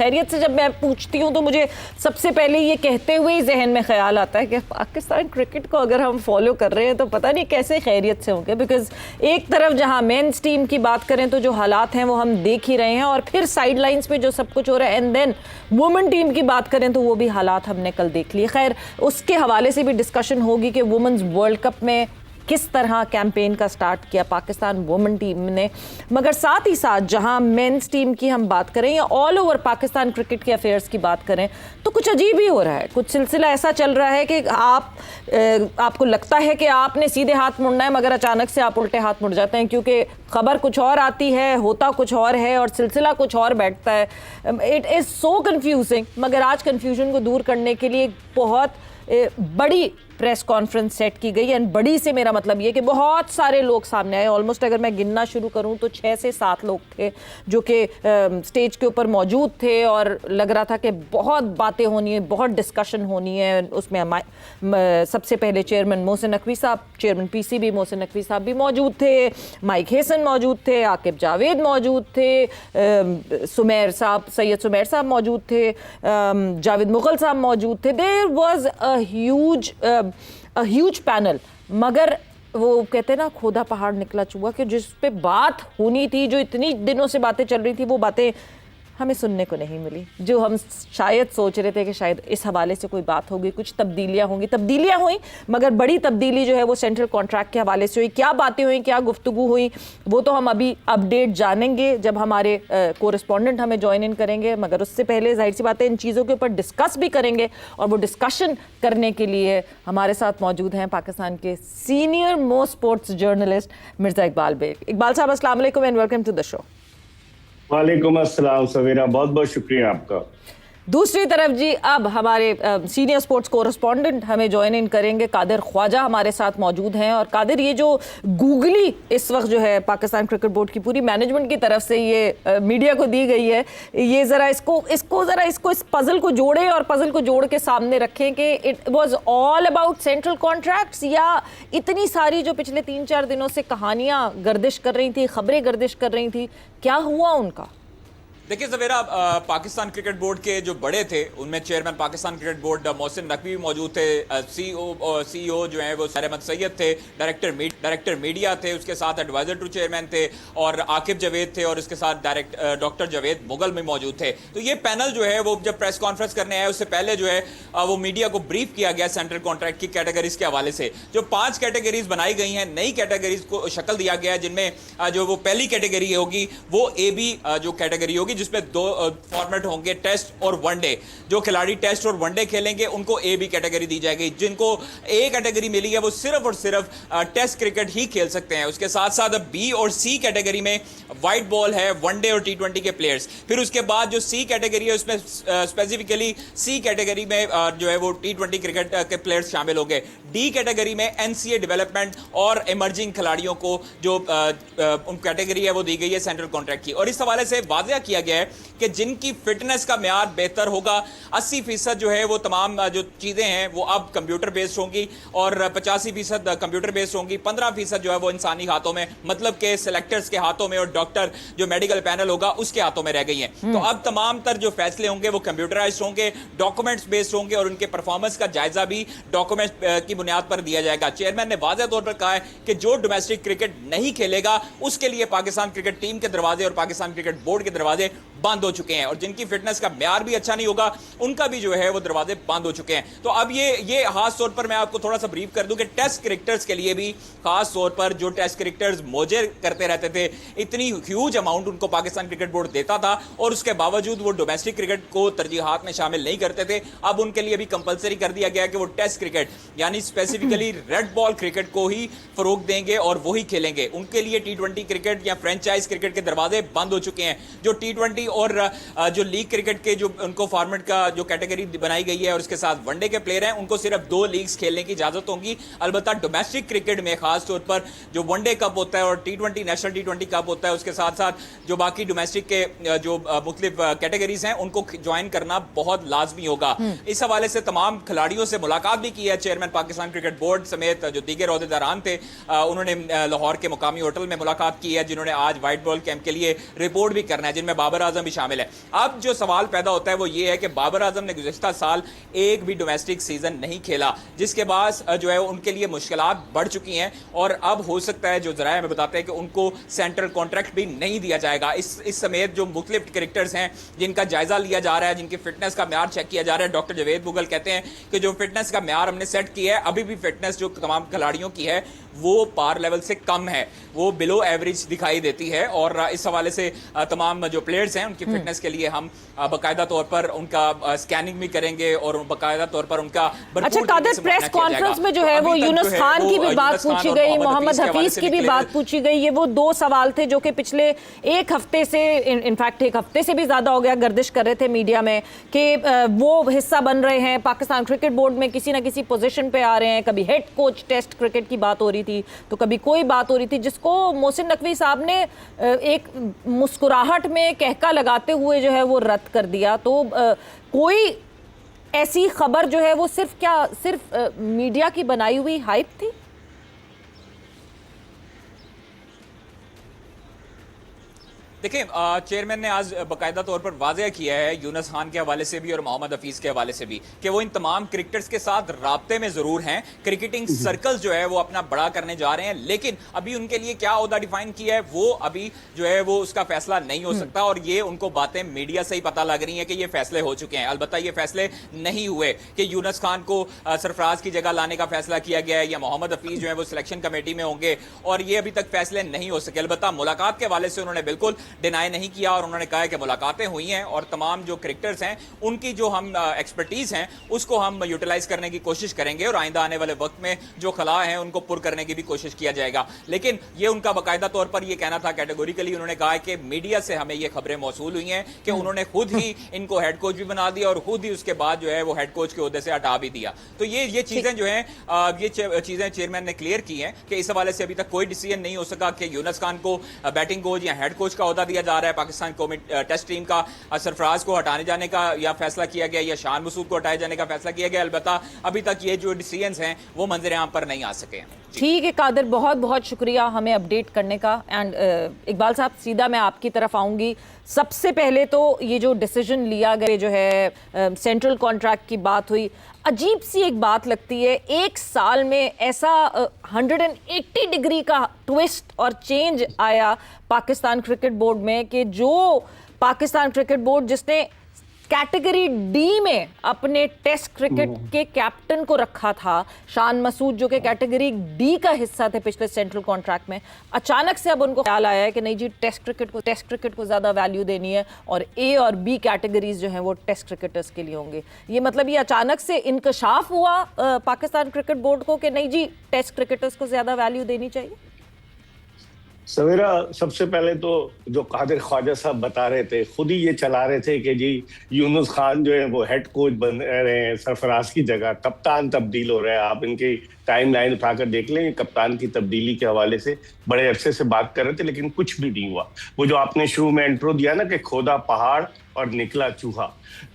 खैरियत से जब मैं पूछती हूँ तो मुझे सबसे पहले ये कहते हुए ही जहन में ख्याल आता है कि पाकिस्तान क्रिकेट को अगर हम फॉलो कर रहे हैं तो पता नहीं कैसे खैरियत से होंगे। बिकॉज एक तरफ जहाँ मेंस टीम की बात करें तो जो हालात हैं वो हम देख ही रहे हैं, और फिर साइड लाइन्स पे जो सब कुछ हो रहा है, एंड देन वुमेन टीम की बात करें तो वो भी हालात हमने कल देख लिए। खैर उसके हवाले से भी डिस्कशन होगी कि वुमेन्स वर्ल्ड कप में किस तरह कैंपेन का स्टार्ट किया पाकिस्तान वुमेन टीम ने। मगर साथ ही साथ जहां मेंस टीम की हम बात करें या ऑल ओवर पाकिस्तान क्रिकेट के अफेयर्स की बात करें तो कुछ अजीब ही हो रहा है। कुछ सिलसिला ऐसा चल रहा है कि आपको लगता है कि आपने सीधे हाथ मुड़ना है, मगर अचानक से आप उल्टे हाथ मुड़ जाते हैं, क्योंकि खबर कुछ और आती है, होता कुछ और है और सिलसिला कुछ और बैठता है। It is so confusing. मगर आज कन्फ्यूजन को दूर करने के लिए बहुत बड़ी प्रेस कॉन्फ्रेंस सेट की गई। एंड बड़ी से मेरा मतलब ये कि बहुत सारे लोग सामने आए। ऑलमोस्ट अगर मैं गिनना शुरू करूं तो 6 से 7 लोग थे जो कि स्टेज के ऊपर मौजूद थे, और लग रहा था कि बहुत बातें होनी है, बहुत डिस्कशन होनी है। उसमें सबसे पहले चेयरमैन मोहसिन नकवी साहब, चेयरमैन पीसीबी मोहसिन नकवी साहब भी मौजूद थे, माइक हेसन मौजूद थे, आकिब जावेद मौजूद थे, सुमेर साहब, सैयद सुमेर साहब मौजूद थे, जावेद मुगल साहब मौजूद थे। There was a huge panel. मगर वो कहते हैं ना, खोदा पहाड़ निकला चूहा, कि जिस पे बात होनी थी, जो इतनी दिनों से बातें चल रही थी, वो बातें हमें सुनने को नहीं मिली। जो हम शायद सोच रहे थे कि शायद इस हवाले से कोई बात होगी, कुछ तब्दीलियां होंगी, तब्दीलियां हुई, मगर बड़ी तब्दीली जो है वो सेंट्रल कॉन्ट्रैक्ट के हवाले से हुई। क्या बातें हुई, क्या गुफ्तगू हुई, वो तो हम अभी अपडेट जानेंगे जब हमारे कोरेस्पॉन्डेंट हमें ज्वाइन इन करेंगे। मगर उससे पहले जाहिर सी बात है इन चीज़ों के ऊपर डिस्कस भी करेंगे, और वो डिस्कशन करने के लिए हमारे साथ मौजूद हैं पाकिस्तान के senior most sports journalist Mirza Iqbal Baig. Iqbal साहब अस्सलाम वालेकुम and welcome to the show. वालेकुम अस्सलाम सवेरा, बहुत बहुत शुक्रिया आपका। दूसरी तरफ जी, अब हमारे सीनियर स्पोर्ट्स कोरेस्पॉन्डेंट हमें ज्वाइन इन करेंगे। कादिर ख्वाजा हमारे साथ मौजूद हैं। और कादिर, ये जो गूगली इस वक्त जो है पाकिस्तान क्रिकेट बोर्ड की पूरी मैनेजमेंट की तरफ से ये मीडिया को दी गई है, ये ज़रा इसको इस पजल को जोड़े और पजल को जोड़ के सामने रखें कि it was all about central contracts, या इतनी सारी जो पिछले 3-4 दिनों से कहानियाँ गर्दिश कर रही थी, खबरें गर्दिश कर रही थी, क्या हुआ उनका? देखिए सवेरा, पाकिस्तान क्रिकेट बोर्ड के जो बड़े थे उनमें chairman Pakistan cricket board Mohsin Naqvi भी मौजूद थे, सीईओ जो है वो अहमद सैयद थे, डायरेक्टर मीडिया थे, उसके साथ एडवाइजर टू चेयरमैन थे, और आकिब जावेद थे, और उसके साथ डॉक्टर जावेद मुगल भी मौजूद थे। तो ये पैनल जो है वो जब प्रेस कॉन्फ्रेंस करने आया उससे पहले जो है वो मीडिया को ब्रीफ किया गया सेंट्रल कॉन्ट्रैक्ट की कैटेगरीज के हवाले से। जो 5 कैटेगरीज बनाई गई हैं, नई कैटेगरीज को शक्ल दिया गया है, जिनमें जो वो पहली कैटेगरी होगी वो AB जो कैटेगरी होगी, जिसमें 2 फॉर्मेट होंगे, टेस्ट और वनडे। जो खिलाड़ी टेस्ट और वनडे खेलेंगे उनको AB कैटेगरी दी जाएगी। जिनको A कैटेगरी मिली है वो सिर्फ और सिर्फ टेस्ट क्रिकेट ही खेल सकते हैं। उसके साथ साथ B और C कैटेगरी में वाइट बॉल है, वनडे और T20 के प्लेयर्स। फिर उसके बाद जो C कैटेगरी है उसमें स्पेसिफिकली C कैटेगरी में जो है वो T20 क्रिकेट के प्लेयर्स शामिल होंगे। D कैटेगरी में NCA डेवलपमेंट और इमर्जिंग खिलाड़ियों को जो उन कैटेगरी है वो दी गई है सेंट्रल कॉन्ट्रैक्ट की। और इस हवाले से वाज़ेह किया गया है कि जिनकी फिटनेस का म्यार बेहतर होगा, 80% जो है वो तमाम जो चीज़ें हैं वो अब कंप्यूटर बेस्ड होंगी, और 85% कंप्यूटर बेस्ड होंगी, 15% जो है वो इंसानी हाथों में, मतलब के सिलेक्टर्स के हाथों में, और डॉक्टर जो मेडिकल पैनल होगा उसके हाथों में रह गई हैं। तो अब तमाम तर जो फैसले होंगे वो कंप्यूटराइज्ड होंगे, डॉक्यूमेंट्स बेस्ड होंगे, और उनके परफॉर्मेंस का जायजा भी डॉक्यूमेंट्स की बुनियाद पर दिया जाएगा। चेयरमैन ने वाज़ेह तौर पर कहा है कि जो डोमेस्टिक क्रिकेट नहीं खेलेगा उसके लिए पाकिस्तान क्रिकेट टीम के दरवाजे और पाकिस्तान क्रिकेट बोर्ड के दरवाजे बंद हो चुके हैं, और जिनकी फिटनेस का म्यार भी अच्छा नहीं होगा उनका भी जो है वो दरवाजे बंद हो चुके हैं। तो अब ये खास तौर पर मैं आपको थोड़ा सा ब्रीफ कर दूं कि टेस्ट क्रिकेटर्स के लिए भी, खास तौर पर जो टेस्ट क्रिकेटर्स मौजे करते रहते थे, इतनी ह्यूज अमाउंट उनको पाकिस्तान क्रिकेट बोर्ड देता था, और उसके बावजूद वो डोमेस्टिक क्रिकेट को तरजीहात में शामिल नहीं करते थे। अब उनके लिए भी कंपलसरी कर दिया गया कि वो टेस्ट क्रिकेट यानी स्पेसिफिकली रेड बॉल क्रिकेट को ही फरोग देंगे और वही खेलेंगे। उनके लिए T20 क्रिकेट या फ्रेंचाइज क्रिकेट के दरवाजे बंद हो चुके हैं। जो T20 और जो लीग क्रिकेट के जो उनको फॉर्मेट का जो कैटेगरी बनाई गई है और उसके साथ वनडे के प्लेयर हैं, उनको सिर्फ 2 लीग्स खेलने की इजाजत होगी। अलबत्ता डोमेस्टिक क्रिकेट में खास तौर पर जो वनडे कप होता है और T20 नेशनल T20 कप होता है, उसके साथ साथ जो बाकी डोमेस्टिक के जो मुख्तलिफ कैटेगरीज हैं उनको ज्वाइन करना बहुत लाजमी होगा। इस हवाले से तमाम खिलाड़ियों से मुलाकात भी की है चेयरमैन पाकिस्तान क्रिकेट बोर्ड समेत जो दीगर ओहदेदारान थे। उन्होंने लाहौर के मुकामी होटल में मुलाकात की है, जिन्होंने आज व्हाइट बॉल कैंप के लिए रिपोर्ट भी करना है, जिनमें बाबर आजम आजम भी शामिल है। अब जो सवाल पैदा होता है वो ये है कि बाबर आजम ने गुज़िश्ता साल एक भी डोमेस्टिक सीजन नहीं खेला, जिसके बाद जो है उनके लिए मुश्किलात बढ़ चुकी हैं और अब हो सकता है, जो जराए हमें बताते हैं, कि उनको सेंट्रल कॉन्ट्रैक्ट भी नहीं दिया जाएगा। इस समेत जो मुख्तलिफ क्रिकेटर्स हैं जिनका जायजा लिया जा रहा है, जिनकी फिटनेस का म्यार चेक किया जा रहा है, डॉक्टर जावेद मुगल कहते हैं कि जो फिटनेस का म्यार हमने सेट किया है, अभी भी फिटनेस जो तमाम खिलाड़ियों की है वो पार लेवल से कम है, वो बिलो एवरेज दिखाई देती है। और इस हवाले से तमाम जो प्लेयर्स हैं उनकी फिटनेस के लिए हम बाकायदा तौर पर उनका स्कैनिंग भी करेंगे और बाकायदा तौर पर उनका। अच्छा कादिर, प्रेस कॉन्फ्रेंस में जो है वो यूनुस खान की भी बात पूछी गई, मोहम्मद हफीज की भी बात पूछी गई। ये वो दो सवाल थे जो कि पिछले एक हफ्ते से, इनफैक्ट एक हफ्ते से भी ज्यादा हो गया, गर्दिश कर रहे थे मीडिया में कि वो हिस्सा बन रहे हैं पाकिस्तान क्रिकेट बोर्ड में, किसी ना किसी पोजीशन पे आ रहे हैं। कभी हेड कोच टेस्ट क्रिकेट की बात हो रही थी तो कभी कोई बात हो रही थी, जिसको मोहसिन नकवी साहब ने एक मुस्कुराहट में कहका लगाते हुए जो है वो रद्द कर दिया। तो कोई ऐसी खबर जो है वो सिर्फ मीडिया की बनाई हुई हाइप थी? देखिए, चेयरमैन ने आज बाकायदा तौर पर वाज़ेह किया है यूनुस खान के हवाले से भी और मोहम्मद हफीज के हवाले से भी कि वो इन तमाम क्रिकेटर्स के साथ राब्ते में जरूर हैं, क्रिकेटिंग सर्कल जो है वो अपना बड़ा करने जा रहे हैं, लेकिन अभी उनके लिए क्या ओहदा डिफाइन किया है वो अभी जो है वो उसका फैसला नहीं हो सकता। और ये उनको बातें मीडिया से ही पता लग रही हैं कि ये फैसले हो चुके हैं। अलबत्ता ये फैसले नहीं हुए कि यूनुस खान को सरफराज की जगह लाने का फैसला किया गया है या मोहम्मद हफीज जो है वो सिलेक्शन कमेटी में होंगे, और ये अभी तक फैसले नहीं हो सके। अलबत्ता मुलाकात के हवाले से उन्होंने बिल्कुल डिनाई नहीं किया और उन्होंने कहा है कि मुलाकातें हुई हैं और तमाम जो क्रिकेटर्स हैं उनकी जो हम एक्सपर्टीज हैं उसको हम यूटिलाइज करने की कोशिश करेंगे और आइंदा आने वाले वक्त में जो खला हैं उनको पुर करने की भी कोशिश किया जाएगा। लेकिन ये उनका बाकायदा तौर पर ये कहना था, कैटेगोरिकली उन्होंने कहा है कि मीडिया से हमें ये खबरें मौसूल हुई हैं कि उन्होंने खुद ही इनको हेड कोच भी बना दिया और खुद ही उसके बाद जो है वो हेड कोच के ओहदे से हटा भी दिया। तो ये चीजें जो हैं ये चीजें चेयरमैन ने क्लियर की हैं कि इस हवाले से अभी तक कोई डिसीजन नहीं हो सका कि यूनुस खान को बैटिंग कोच या हेड कोच का ओहदा दिया जा रहा है, पाकिस्तान टेस्ट टीम का सरफराज को हटाने जाने का या फैसला किया गया या शान मसूद को हटाए जाने का फैसला किया गया। अलबत्ता अभी तक ये जो डिसीजंस हैं वो मंजर आम पर नहीं आ सके हैं। ठीक है कादिर, बहुत बहुत शुक्रिया हमें अपडेट करने का। एंड इकबाल साहब, सीधा मैं आपकी तरफ आऊँगी। सबसे पहले तो ये जो डिसीजन लिया गया जो है सेंट्रल कॉन्ट्रैक्ट की बात हुई, अजीब सी एक बात लगती है, एक साल में ऐसा 180 डिग्री का ट्विस्ट और चेंज आया पाकिस्तान क्रिकेट बोर्ड में कि जो पाकिस्तान क्रिकेट बोर्ड जिसने कैटेगरी डी में अपने टेस्ट क्रिकेट के कैप्टन को रखा था, शान मसूद जो कि कैटेगरी डी का हिस्सा थे पिछले सेंट्रल कॉन्ट्रैक्ट में, अचानक से अब उनको ख्याल आया है कि नहीं जी टेस्ट क्रिकेट को ज़्यादा वैल्यू देनी है और ए और बी कैटेगरीज जो हैं वो टेस्ट क्रिकेटर्स के लिए होंगे। ये मतलब ये अचानक से इंकशाफ हुआ पाकिस्तान क्रिकेट बोर्ड को कि नहीं जी टेस्ट क्रिकेटर्स को ज़्यादा वैल्यू देनी चाहिए? सवेरा, सबसे पहले तो जो कादिर ख्वाजा साहब बता रहे थे, खुद ही ये चला रहे थे कि जी यूनुस खान जो है वो हेड कोच बन रहे हैं, सरफराज की जगह कप्तान तब्दील हो रहे हैं। आप इनकी टाइम लाइन उठाकर देख लें, कप्तान की तब्दीली के हवाले से बड़े अरसे से बात कर रहे थे लेकिन कुछ भी नहीं हुआ। वो जो आपने शुरू में इंट्रो दिया ना कि खोदा पहाड़ और निकला चूहा,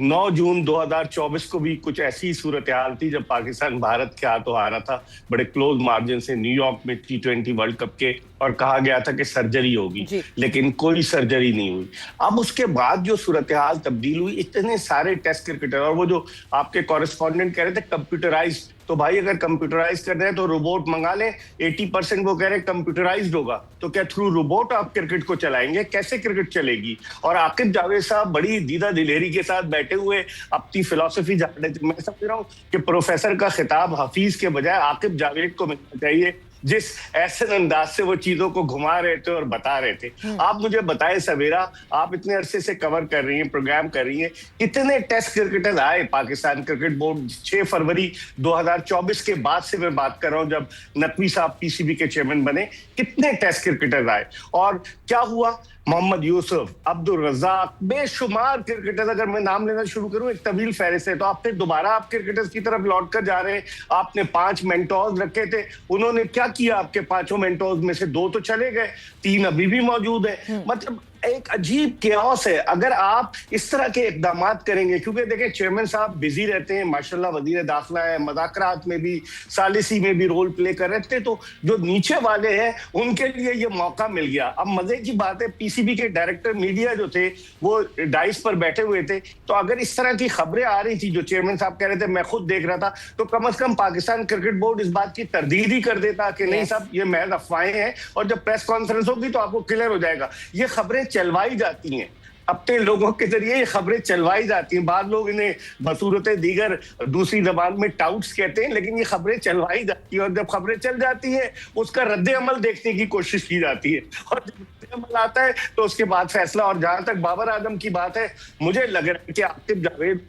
9 जून 2024 को भी कुछ ऐसी सूरत हाल थी जब पाकिस्तान भारत के हाथों हारा था बड़े क्लोज मार्जिन से न्यूयॉर्क में T20 वर्ल्ड कप के, और कहा गया था कि सर्जरी होगी, लेकिन कोई सर्जरी नहीं हुई। अब उसके बाद जो सूरत हाल तब्दील हुई, इतने सारे टेस्ट क्रिकेटर, और वो जो आपके कॉरेस्पॉन्डेंट कह रहे थे कंप्यूटराइज, तो भाई अगर कंप्यूटराइज कर रहे हैं तो रोबोट मंगा लें। 80% वो कह रहे हैं कंप्यूटराइज्ड होगा, तो क्या थ्रू रोबोट आप क्रिकेट को चलाएंगे? कैसे क्रिकेट चलेगी? और आकिब जावेद साहब बड़ी दीदा दिलेरी के साथ बैठे हुए अपनी फिलॉसफी जा रहे थे। मैं समझ रहा हूँ कि प्रोफेसर का खिताब हफीज के बजाय आकिब जावेद को मिलना चाहिए, जिस ऐसे अंदाज से वो चीजों को घुमा रहे थे और बता रहे थे। आप मुझे बताएं सवेरा, आप इतने अरसे से कवर कर रही हैं, प्रोग्राम कर रही हैं, कितने टेस्ट क्रिकेटर्स आए पाकिस्तान क्रिकेट बोर्ड 6 फरवरी 2024 के बाद से मैं बात कर रहा हूं, जब नकवी साहब पीसीबी के चेयरमैन बने, कितने टेस्ट क्रिकेटर्स आए और क्या हुआ? मोहम्मद यूसुफ, अब्दुल रज़ाक, बेशुमार क्रिकेटर्स, अगर मैं नाम लेना शुरू करूं एक तवील फहरिस्त है। तो आप फिर दोबारा आप क्रिकेटर्स की तरफ लौट कर जा रहे हैं। आपने 5 मेंटोर्स रखे थे, उन्होंने क्या किया? आपके 5 मेंटोर्स में से 2 तो चले गए, 3 अभी भी मौजूद है। मतलब एक अजीब केओस है अगर आप इस तरह के इकदाम करेंगे, क्योंकि देखें चेयरमैन साहब बिजी रहते हैं माशाल्लाह, वजीर दाखिला है, मुज़ाकरात में भी सालिसी में भी रोल प्ले कर रहे थे, तो जो नीचे वाले हैं उनके लिए ये मौका मिल गया। अब मजे की बात है पीसीबी के डायरेक्टर मीडिया जो थे वो डाइस पर बैठे हुए थे, तो अगर इस तरह की खबरें आ रही थी जो चेयरमैन साहब कह रहे थे, मैं खुद देख रहा था, तो कम से कम पाकिस्तान क्रिकेट बोर्ड इस बात की तरदीद ही कर देता कि नहीं साहब ये महज अफवाहें हैं, और जब प्रेस कॉन्फ्रेंस होगी तो आपको क्लियर हो जाएगा। ये खबरें चलवाई जाती हैं, अपने लोगों के जरिए ये खबरें चलवाई जाती हैं। बाद लोग इन्हें बसूरत दीगर दूसरी जबान में टाउट्स कहते हैं, लेकिन ये खबरें चलवाई जाती हैं, और जब खबरें चल जाती है उसका रद्द अमल देखने की कोशिश की जाती है, और जब रद्द अमल आता है तो उसके बाद फैसला। और जहां तक बाबर आजम की बात है, मुझे लग रहा है कि आतिफ जावेद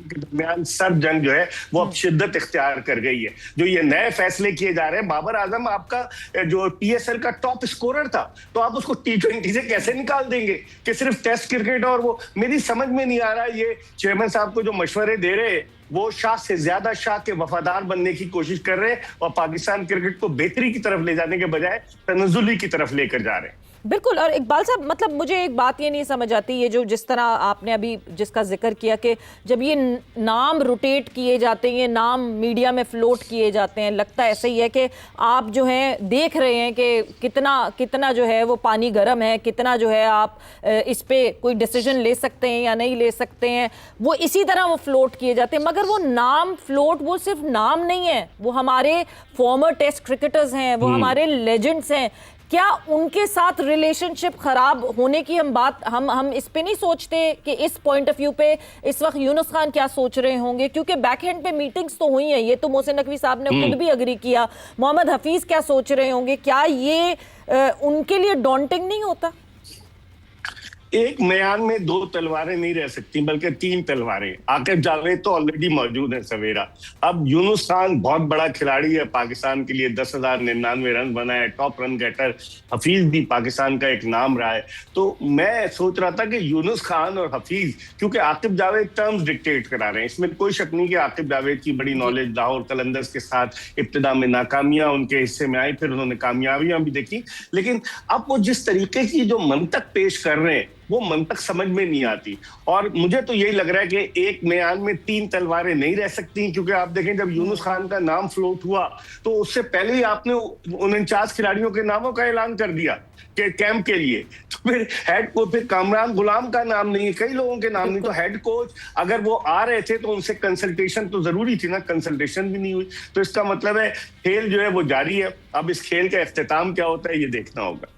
के दरमियान सर्द जंग जो है वो अब शिद्दत इख्तियार कर गई है। जो ये नए फैसले किए जा रहे हैं, बाबर आजम आपका जो पीएसएल का टॉप स्कोरर था, तो आप उसको T20 से कैसे निकाल देंगे कि सिर्फ टेस्ट क्रिकेट? और वो मेरी समझ में नहीं आ रहा है, ये चेयरमैन साहब को जो मशवरे दे रहे हैं वो शाह से ज्यादा शाह के वफादार बनने की कोशिश कर रहे हैं, और पाकिस्तान क्रिकेट को बेहतरी की तरफ ले जाने के बजाय तनज़ुली की तरफ लेकर जा रहे हैं। बिल्कुल। और इकबाल साहब, मतलब मुझे एक बात ये नहीं समझ आती, ये जो जिस तरह आपने अभी जिसका जिक्र किया कि जब ये नाम रोटेट किए जाते हैं, ये नाम मीडिया में फ्लोट किए जाते हैं, लगता ऐसा ही है कि आप जो हैं देख रहे हैं कि कितना कितना जो है वो पानी गर्म है, कितना जो है आप इस पे कोई डिसीजन ले सकते हैं या नहीं ले सकते हैं, वो इसी तरह वो फ्लोट किए जाते हैं। मगर वो नाम फ्लोट, वो सिर्फ नाम नहीं है, वो हमारे फॉर्मर टेस्ट क्रिकेटर्स हैं, वो हमारे लेजेंड्स हैं। क्या उनके साथ रिलेशनशिप खराब होने की हम इस पे नहीं सोचते कि इस पॉइंट ऑफ व्यू पे इस वक्त यूनुस खान क्या सोच रहे होंगे? क्योंकि बैक हैंड पे मीटिंग्स तो हुई हैं, ये तो मोहसिन नकवी साहब ने खुद भी अग्री किया। मोहम्मद हफीज क्या सोच रहे होंगे? क्या ये उनके लिए डॉन्टिंग नहीं होता? एक म्यान में दो तलवारें नहीं रह सकती, बल्कि तीन तलवारें। आकिब जावेद तो ऑलरेडी मौजूद है सवेरा, अब यूनुस खान बहुत बड़ा खिलाड़ी है पाकिस्तान के लिए, 10,099 रन बनाए, टॉप रन गेटर। हफीज भी पाकिस्तान का एक नाम रहा है। तो मैं सोच रहा था कि यूनुस खान और हफीज, क्योंकि आकिब जावेद टर्म्स डिक्टेट करा रहे हैं, इसमें कोई शक नहीं कि आकिब जावेद की बड़ी नॉलेज, लाहौर कलंदर्स के साथ इब्तिदा में नाकामियां उनके हिस्से में आई, फिर उन्होंने कामयाबियां भी देखी, लेकिन अब वो जिस तरीके की जो मंतक पेश कर रहे हैं वो मंतक समझ में नहीं आती। और मुझे तो यही लग रहा है कि एक म्यान में तीन तलवारें नहीं रह सकती, क्योंकि आप देखें जब यूनुस खान का नाम फ्लोट हुआ तो उससे पहले ही आपने 49 खिलाड़ियों के नामों का ऐलान कर दिया कि कैंप के लिए, तो फिर हेड कोच, फिर कामरान गुलाम का नाम नहीं है, कई लोगों के नाम नहीं, तो हेड कोच अगर वो आ रहे थे तो उनसे कंसल्टेशन तो जरूरी थी ना, कंसल्टेशन भी नहीं हुई। तो इसका मतलब है खेल जो है वो जारी है, अब इस खेल का इख्तिताम क्या होता है ये देखना होगा।